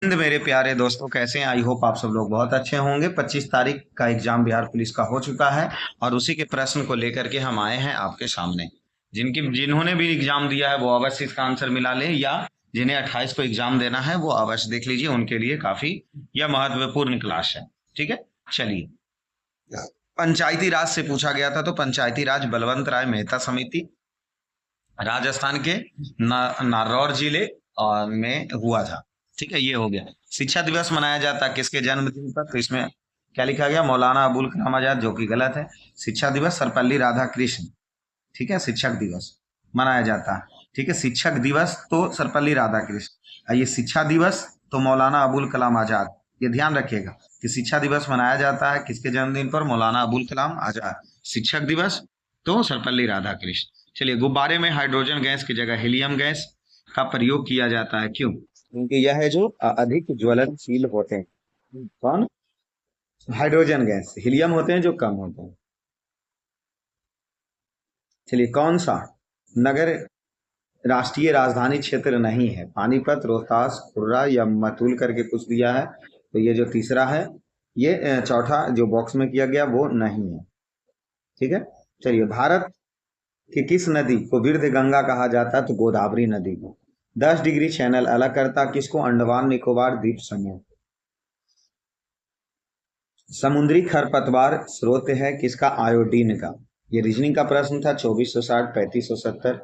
मेरे प्यारे दोस्तों, कैसे हैं? आई होप आप सब लोग बहुत अच्छे होंगे। 25 तारीख का एग्जाम बिहार पुलिस का हो चुका है और उसी के प्रश्न को लेकर के हम आए हैं आपके सामने। जिन्होंने भी एग्जाम दिया है वो अवश्य इसका आंसर मिला लें, या जिन्हें 28 को एग्जाम देना है वो अवश्य देख लीजिए, उनके लिए काफी यह महत्वपूर्ण क्लास है। ठीक है, चलिए। पंचायती राज से पूछा गया था, तो पंचायती राज बलवंत राय मेहता समिति राजस्थान के नारौर जिले में हुआ था। ठीक है, ये हो गया। शिक्षा दिवस मनाया जाता है किसके जन्मदिन पर? तो इसमें क्या लिखा गया? मौलाना अबुल कलाम आजाद, जो कि गलत है। शिक्षा दिवस सर्वपल्ली राधाकृष्ण। ठीक है, शिक्षक दिवस मनाया जाता है। ठीक है, शिक्षक दिवस तो सर्वपल्ली राधाकृष्ण, और ये शिक्षा दिवस तो मौलाना अबुल कलाम आजाद। ये ध्यान रखिएगा कि शिक्षा दिवस मनाया जाता है किसके जन्मदिन पर? मौलाना अबुल कलाम आजाद। शिक्षक दिवस तो सर्वपल्ली राधाकृष्ण। चलिए, गुब्बारे में हाइड्रोजन गैस की जगह हीलियम गैस का प्रयोग किया जाता है, क्यों? क्योंकि यह है जो अधिक ज्वलनशील होते हैं। कौन? Hydrogen gas. हीलियम होते हैं जो कम होते हैं। चलिए, कौन सा नगर राष्ट्रीय राजधानी क्षेत्र नहीं है? पानीपत, रोहतास, खुर्रा या मतूल करके कुछ दिया है, तो ये जो तीसरा है, ये चौथा जो बॉक्स में किया गया वो नहीं है। ठीक है, चलिए। भारत कि किस नदी को वृद्ध गंगा कहा जाता है? तो गोदावरी नदी को। 10 डिग्री चैनल अलग करता किसको? अंडमान निकोबार द्वीप समूह। समुद्री खरपतवार स्रोत है किसका? आयोडीन का। ये रीजनिंग का प्रश्न था। 2460, 3570,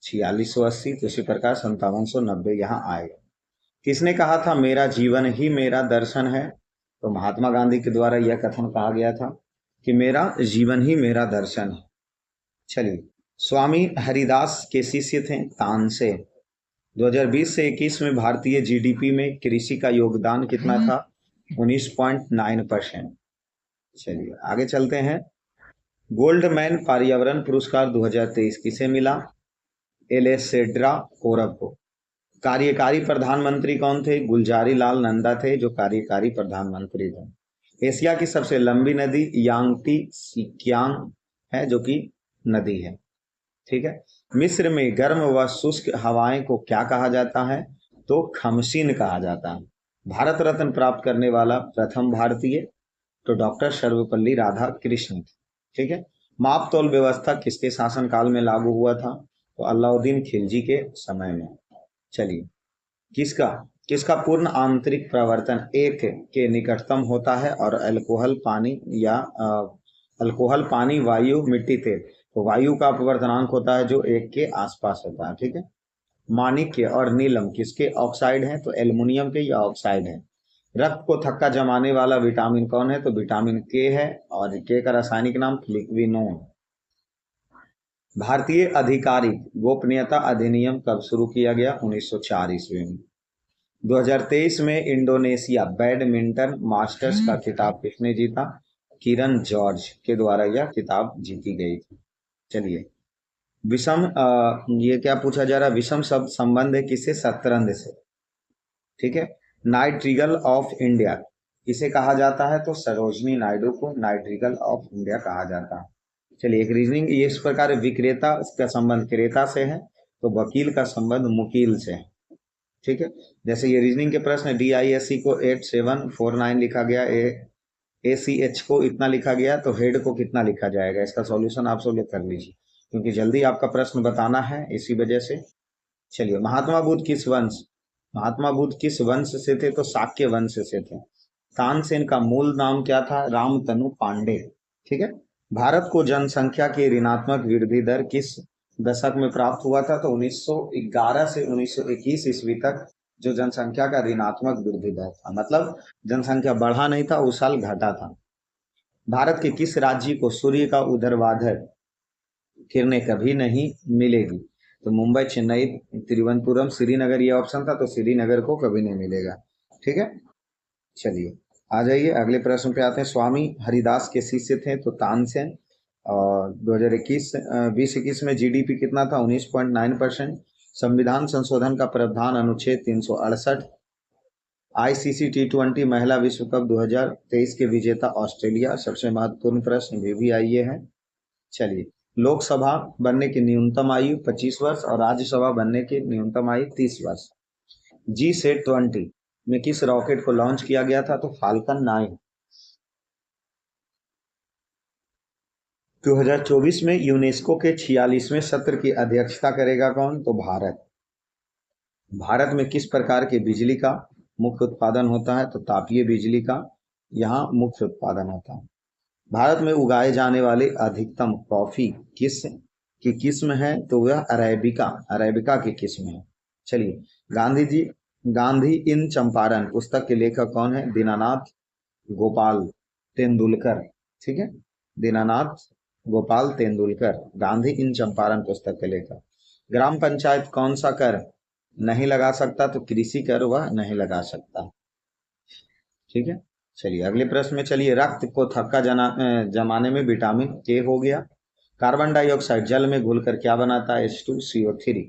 4680, तो इसी प्रकार 5790 यहाँ आएगा। किसने कहा था मेरा जीवन ही मेरा दर्शन है? तो महात्मा गांधी के द्वारा यह कथन कहा गया था कि मेरा जीवन ही मेरा दर्शन है। चलिए, स्वामी हरिदास के शिष्य थे तानसेन। 2020 से 21 में भारतीय जीडीपी में कृषि का योगदान कितना था? 19.9%। चलिए, आगे चलते हैं। गोल्डमैन पर्यावरण पुरस्कार 2023 किसे मिला? एलेसेड्रा कोरब को। कार्यकारी प्रधानमंत्री कौन थे? गुलजारी लाल नंदा थे जो कार्यकारी प्रधानमंत्री थे। एशिया की सबसे लंबी नदी यांगती सिकियांग है, जो कि नदी है। ठीक है। मिस्र में गर्म व शुष्क हवाएं को क्या कहा जाता है? तो खमसीन कहा जाता है। भारत रत्न प्राप्त करने वाला प्रथम भारतीय? तो डॉक्टर सर्वपल्ली राधाकृष्णन। ठीक है। माप तौल व्यवस्था किसके शासनकाल में लागू हुआ था? तो अलाउद्दीन खिलजी के समय में। चलिए, किसका किसका पूर्ण आंतरिक प्रवर्तन 1 के निकटतम होता है? और अल्कोहल पानी या अल्कोहल पानी, वायु, मिट्टी, तेल। तो वायु का अपवर्तनांक होता है जो 1 के आसपास होता है। ठीक है। माणिक्य और नीलम किसके ऑक्साइड हैं? तो एल्युमिनियम के या ऑक्साइड है। रक्त को थक्का जमाने वाला विटामिन कौन है? तो विटामिन के है, और के का रासायनिक नाम फ्लिक्विनोन। भारतीय आधिकारिक गोपनीयता अधिनियम कब शुरू किया गया? 1904 ईस्वी में। 2023 में इंडोनेशिया बैडमिंटन मास्टर्स का खिताब किसने जीता? किरण जॉर्ज के द्वारा यह खिताब जीती गई थी। चलिए, विषम ये क्या पूछा जा रहा है? विषम शब्द संबंध है किससे? शतरंज से। ठीक है। नाइट्रिगल ऑफ इंडिया किसे कहा जाता है? तो सरोजनी नायडू को नाइट्रिगल ऑफ इंडिया कहा जाता है। चलिए, एक रीजनिंग ये इस प्रकार, विक्रेता का संबंध क्रेता से है, तो वकील का संबंध मुकील से है। ठीक है। जैसे ये रीजनिंग के प्रश्न, DISC को 8749 लिखा गया, ACH को इतना लिखा गया, तो हेड को कितना लिखा जाएगा? इसका सॉल्यूशन आप सब लोग कर लीजिए, क्योंकि जल्दी आपका प्रश्न बताना है इसी वजह से। चलिए, महात्मा बुद्ध किस वंश से थे? तो शाक्य वंश से थे। तानसेन का मूल नाम क्या था? रामतनु पांडे। ठीक है। भारत को जनसंख्या की ऋणात्मक वृद्धि दर किस दशक में प्राप्त हुआ था? तो 1911 से 1921 ईस्वी तक जो जनसंख्या का ऋणात्मक वृद्धि दर था, मतलब जनसंख्या बढ़ा नहीं था, उस साल घटा था। भारत के किस राज्य को सूर्य का ऊर्ध्वाधर किरणें कभी नहीं मिलेगी? तो मुंबई, चेन्नई, तिरुवनंतपुरम, श्रीनगर, ये ऑप्शन था, तो श्रीनगर को कभी नहीं मिलेगा। ठीक है। चलिए, आ जाइए अगले प्रश्न पे आते हैं। स्वामी हरिदास के शिष्य थे तो तानसेन। और 2021 2021 में जीडीपी कितना था? 19.9%। संविधान संशोधन का प्रावधान अनुच्छेद 368। ICC T20 महिला विश्व कप 2023 के विजेता ऑस्ट्रेलिया। सबसे महत्वपूर्ण प्रश्न भी आइए है। चलिए, लोकसभा बनने की न्यूनतम आयु 25 वर्ष और राज्यसभा बनने की न्यूनतम आयु 30 वर्ष। G-Set 20 में किस रॉकेट को लॉन्च किया गया था? तो फाल्कन 9। 2024 में यूनेस्को के 46वें सत्र की अध्यक्षता करेगा कौन? तो भारत। भारत में किस प्रकार की बिजली का मुख्य उत्पादन होता है? तो तापीय बिजली का यहाँ मुख्य उत्पादन होता है। भारत में उगाए जाने वाले अधिकतम कॉफी किस की किस्म है? तो वह अरेबिका, अरेबिका की किस्म है। चलिए, गांधी इन चंपारण पुस्तक के लेखक कौन है? दीनानाथ गोपाल तेंदुलकर। ठीक है, दीनानाथ गोपाल तेंदुलकर, गांधी इन चंपारण पुस्तक के लेखक। ग्राम पंचायत कौन सा कर नहीं लगा सकता? तो कृषि कर वह नहीं लगा सकता। ठीक है, चलिए अगले प्रश्न में चलिए। रक्त को थक्का जमाने में विटामिन के हो गया। कार्बन डाइऑक्साइड जल में घुलकर क्या बनाता है? H2CO3।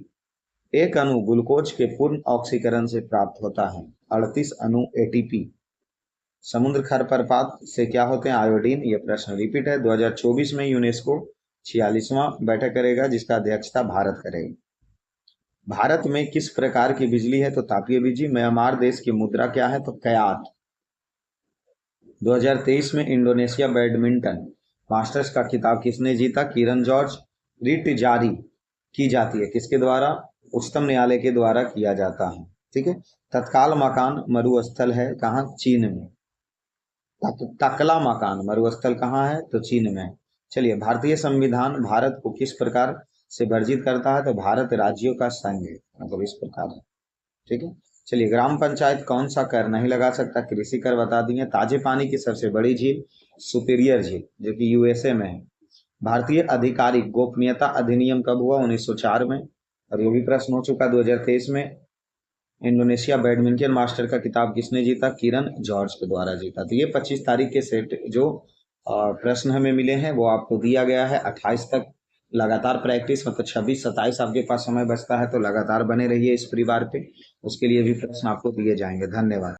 एक अणु ग्लूकोज के पूर्ण ऑक्सीकरण से प्राप्त होता है। 38 अणु ATP। समुद्र खरप्रपात से क्या होते हैं? आयोडीन। ये प्रश्न रिपीट है। 2024 में यूनेस्को 46वां बैठक करेगा जिसका अध्यक्षता भारत करेगा। भारत में किस प्रकार की बिजली है? तो तापीय बिजली। म्यांमार देश की मुद्रा क्या है? तो कयात। 2023 में इंडोनेशिया बैडमिंटन मास्टर्स का खिताब किसने जीता? किरण जॉर्ज। रिट जारी की जाती है किसके द्वारा? उच्चतम न्यायालय के द्वारा किया जाता है। ठीक है, तत्काल मकान मरुस्थल है कहाँ? चीन में। तकला मकान मरुस्थल कहाँ है? तो चीन में। चलिए, भारतीय संविधान भारत को किस प्रकार से वर्जित करता है? तो भारत राज्यों का संघ है, मतलब इस प्रकार है। ठीक है, चलिए ग्राम पंचायत कौन सा कर नहीं लगा सकता? कृषि कर बता दिए। ताजे पानी की सबसे बड़ी झील सुपीरियर झील जो कि USA में है। भारतीय आधिकारिक गोपनीयता अधिनियम कब हुआ? 1904 में। और ये भी प्रश्न हो चुका 2023 में। इंडोनेशिया बैडमिंटन मास्टर का खिताब किसने जीता? किरण जॉर्ज के द्वारा जीता। तो ये 25 तारीख के सेट जो प्रश्न हमें मिले हैं वो आपको दिया गया है। 28 तक लगातार प्रैक्टिस, मतलब 26-27 आपके पास समय बचता है, तो लगातार बने रहिए इस परिवार पे। उसके लिए भी प्रश्न आपको दिए जाएंगे। धन्यवाद।